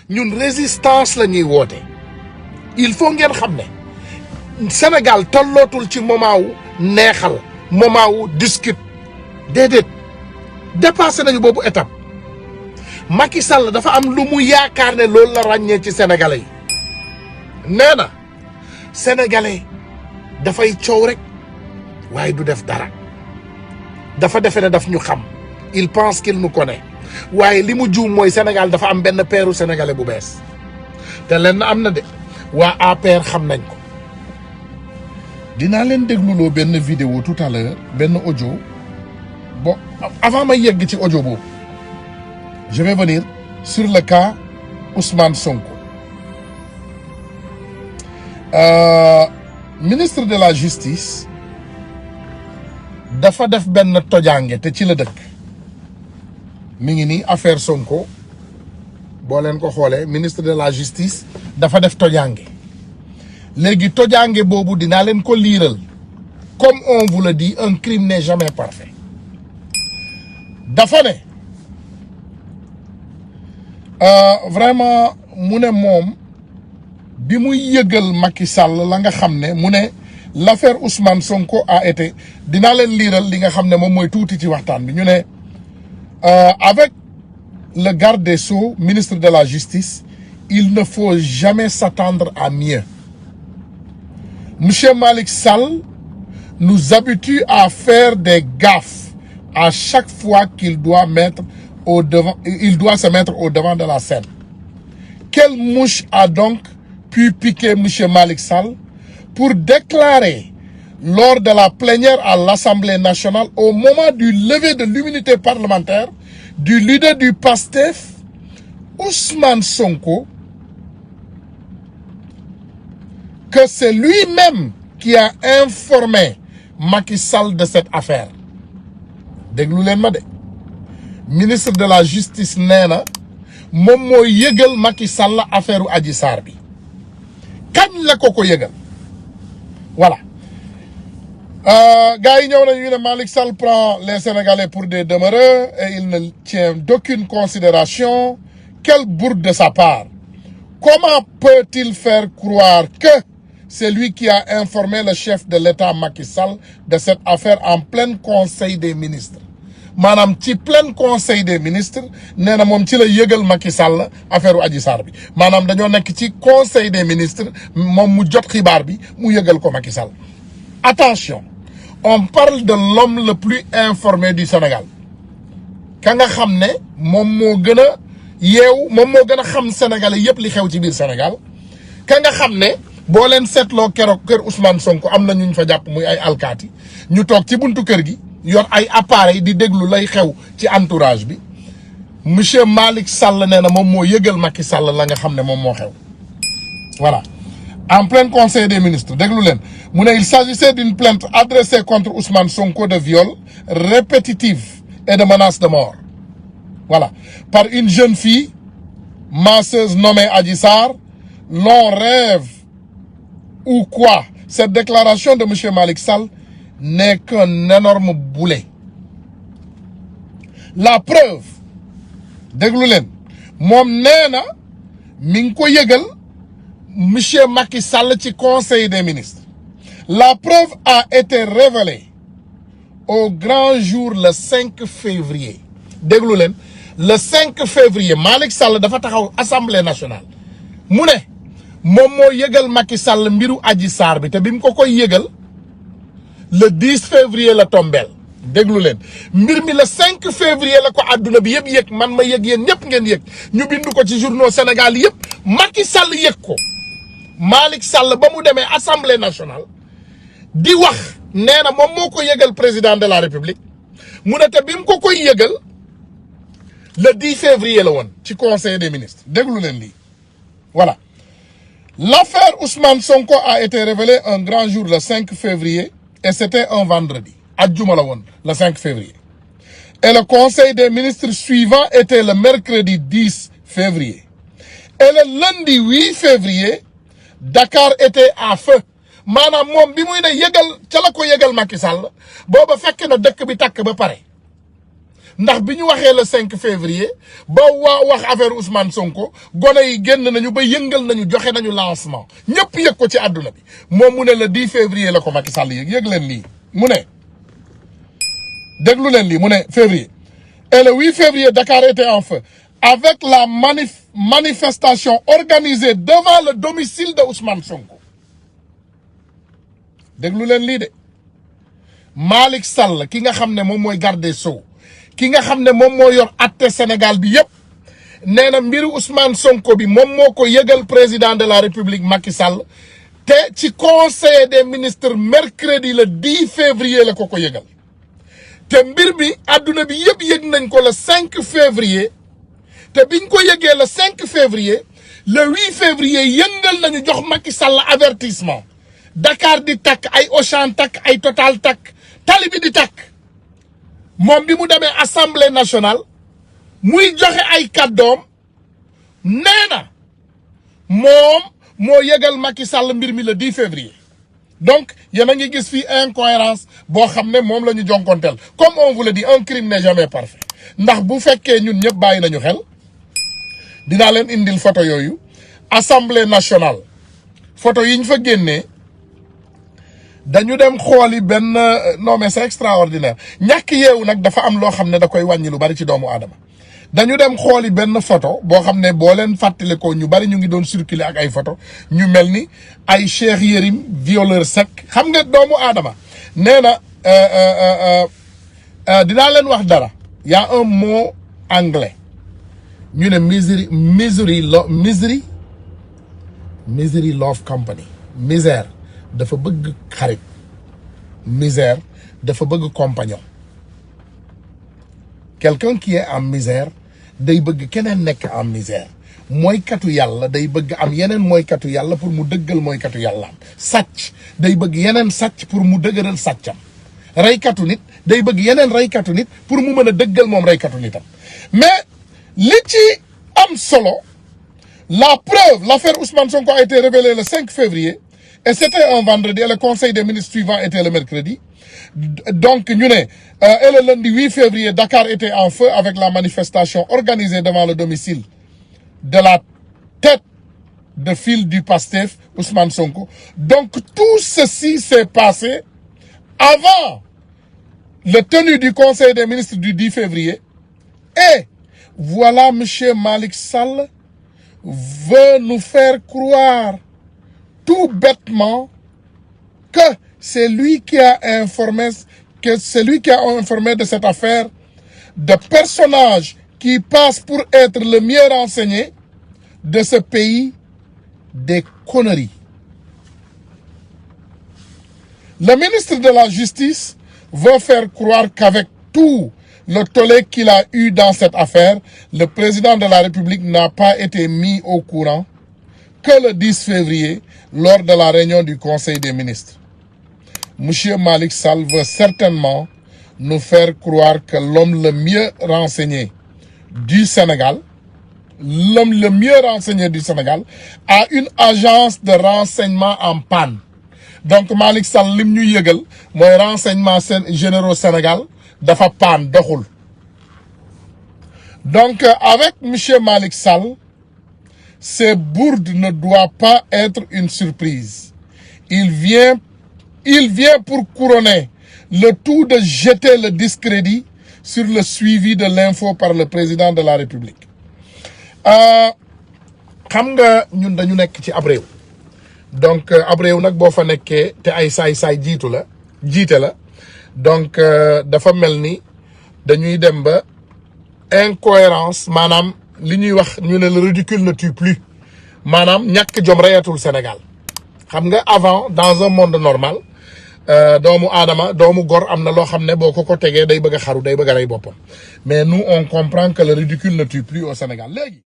ñun résistance la ñuy woote. Il faut ngeen xam ne Sénégal tollootul ci moment wu neexal moment wu discute déedéet dépassé nañu boobu étape. Macky Sall dafa am lu mu yaakaar ne loolu la ràññee ci sénégalais yi nee na sénégalais dafay coow rek waaye du def dara dafa defe ne daf ñu xam il pense qu'il nous connaît waaye li mu juum mooy Sénégal dafa am benn peeru sénégalais bu bees te lenn am na de waa APR xam nañ ko. dinaa leen dégluloo benn vidéo tout à l'heure benn audio bon avant ma yegg ci audio boobu je vais venir sur le cas Ousmane Sonko. Ministre de la justice dafa def benn tojange te ci la dëkk mi ngi nii affaire Sonko boo leen ko xoolee ministre de la justice dafa def tojange léegi tojange boobu dinaa leen ko liiral comme on vous le dit un crime n'est jamais parfait. dafa ne vraiment mu ne moom bi muy yëgal Macky Sall la nga xam ne mu ne l'affaire Ousmane Sonko a été dinaa leen liiral li nga xam ne moom mooy tuuti ci waxtaan bi ñu ne avec le garde des Sceaux ministre de la justice il ne faut jamais s'attendre à mieux. Monsieur Malick Sall nous habitue à faire des gaffes à chaque fois qu'il doit se mettre au devant de la scène. Quelle mouche a donc pu piquer Monsieur Malick Sall pour déclarer lors de la plénière à l'Assemblée nationale au moment du lever de l'immunité parlementaire du leader du PASTEF, Ousmane Sonko, que c'est lui-même qui a informé Macky Sall de cette affaire. déglu leen ma de ministre de la justice nee na moom moo yëgal Macky Sall affaire u Adji Sarr bi kañ la ko yëgal voilà gars yi ñëw nañu ne Malick Sall prend les Sénégalais pour des demeureux et il ne tient d'aucune considération. Quelle bourde de sa part. Comment peut-il faire croire que c'est lui qui a informé le chef de l'État Macky Sall de cette affaire en plein conseil des ministres maanaam ci plein conseil des ministres nee na moom ci la yëgal Macky Sall affaire u Adji Sarr bi maanaam dañoo nekk ci conseil des ministres moom mu jot xibaar bi mu yëgal ko Macky Sall. Attention, on parle de l'homme le plus informé du Sénégal ka nga xam ne moom moo gën a yeew moom moo gën a xam Sénégalais yëpp li xew ci biir Sénégal ka nga xam ne boo leen seetloo keroog kër Ousmane Sonko am na ñu fa jàpp muy ay alkaati ñu toog ci buntu kër gi yor ay appareil di déglu lay xew ci entourage bi monsieur Malick Sall nee na moom moo yëgal Macky Sall la nga xam ne moom moo xew voilà. En plein conseil des ministres déglu leen mu ne il s'agissait d'une plainte adressée contre Ousmane Sonko de viol répétitif et de menace de mort voilà par une jeune fille masseuse nommée Adji Sarr. L'on rêve ou quoi? Cette déclaration de monsieur Malick Sall n'est qu'un énorme boulet. La preuve déglu leen moom nee na mi ngi ko yëgal monsieur Macky Sall ci conseil des ministres. La preuve a été révélée au grand jour le 5 février déglu leen le 5 février Malick Sall dafa taxaw assemblée nationale mu ne moom moo yëgal Macky Sall mbiru Adji Sarr bi te bi mu ko koy yëgal le 10 février la tombeel déglu leen mbir mi le 5 février la ko àdduna bi yëpp yëg man ma yëg yéen ñëpp ngeen yëg ñu bindu ko ci journaux Sénégal yëpp Macky Sall yëg ko. Malick Sall ba mu demee assemblée nationale di wax nee na moom moo ko yëgal président de la république mu ne te bi mu ko koy yëgal le 10 février la woon ci conseil des ministres déglu leen lii voilà. L'affaire Ousmane Sonko a été révélée un grand jour le 5 février et c'était un vendredi ajjuma la woon le 5 février et le conseil des ministres suivant était le mercredi 10 février et le lundi 8 février Dakar était à feu maanaam moom bi muy ne yëgal ca la ko yëgal Macky Sall booba fekk na dëkk bi takk ba pare ndax bi ñu waxee le 5 février ba wax affaire Ousmane Sonko gone yi génn nañu ba yëngal nañu joxe nañu lancement ñëpp yëg ko ci àdduna bi moom mu ne le 10 février la ko Macky Sall yëg leen lii mu ne déglu leen lii mu ne février et le 8 février Dakar était en feu avec la manifestation organisée devant le domicile de Ousmane Sonko déglu leen lii de Malick Sall ki nga xam ne moom mooy garde des Sceaux ki nga xam ne moom moo yor atte Sénégal bi yépp nee na mbiru Ousmane Sonko bi moom moo ko yëgal président de la République Macky Sall te ci conseil des ministres mercredi le 10 février la ko yëgal te mbir bi adduna bi yëpp yëg nañ ko le 5 février te biñ ko yëgee le 5 février le 8 février yëngal nañu jox Macky Sall avertissement Dakar di takk ay Auchan takk ay Total takk tali bi di takk moom bi mu demee assemblée nationale muy joxe ay kàddoom nee na moom moo yëgal Macky Sall mbir mi le 10 février donc yéen a ngi gis fii incohérence boo xam ne moom la ñu jonkonteel comme on vous le dit un crime n'est jamais parfait ndax bu fekkee ñun ñëpp bàyyi nañu xel dinaa leen indil photo yooyu assemblée nationale photo yi ñu fa génnee dañu dem xooli benn non mais c'est extraordinaire ñàkk yeewu nag dafa am loo xam ne da koy wàññi lu bari ci doomu aadama dañu dem xooli benn photo boo xam ne boo leen fàttale ko ñu bari ñu ngi doon circuler ak ay photo ñu mel ni ay Cheikh Yérim violeur sec xam nga doomu aadama nee na dinaa leen wax dara y a un mot anglais ñu ne misery love company misère dafa bëgg xarit misère dafa bëgg compagnon quelqu'un qui est en misère day bëgg keneen nekk en misère mooykatu yàlla day bëgg am yeneen mooykatu yàlla pour mu dëggal mooykatu yàllaam sàcc day bëgg yeneen sàcc pour mu dëgëral sàccam reykatu nit day bëgg yeneen reykatu nit pour mu mën a dëggal moom reykatu nitam mais li ci am solo la preuve l'affaire Ousmane Sonko a été révélée le 5 février et c'était un vendredi et le conseil des ministres suivant était le mercredi. Donc, et le lundi 8 février, Dakar était en feu avec la manifestation organisée devant le domicile de la tête de file du PASTEF, Ousmane Sonko. Donc, tout ceci s'est passé avant le tenue du conseil des ministres du 10 février. Et voilà, M. Malick Sall veut nous faire croire tout bêtement que c'est lui qui a informé de cette affaire de personnages qui passent pour être le mieux renseigné de ce pays des conneries. Le ministre de la Justice veut faire croire qu'avec tout le tollé qu'il a eu dans cette affaire, le président de la République n'a pas été mis au courant que le 10 février, lors de la réunion du Conseil des ministres. Monsieur Malick Sall veut certainement nous faire croire que l'homme le mieux renseigné du Sénégal, a une agence de renseignement en panne. Donc Malick Sall lim ñu yëgal mooy renseignement généraux Sénégal dafa panne doxul. Donc avec monsieur Malick Sall, ces bourdes ne doivent pas être une surprise. Il vient pour couronner le tout de jeter le discrédit sur le suivi de l'info par le président de la République. Xam nga ñun dañu nekk ci ab réew donc ab réew nag boo fa nekkee te ay saay-saay jiite la donc dafa mel ni dañuy dem ba incohérence maanaam li ñuy wax ñu ne le ridicule ne tue plus maanaam ñàkk jom reyatul Sénégal xam nga avant dans un monde normal doomu gor am na loo xam ne boo ko tegee day bëgg a xaru day bëgg a rey boppam mais nous on comprend que le ridicule ne tue plus au Sénégal léegi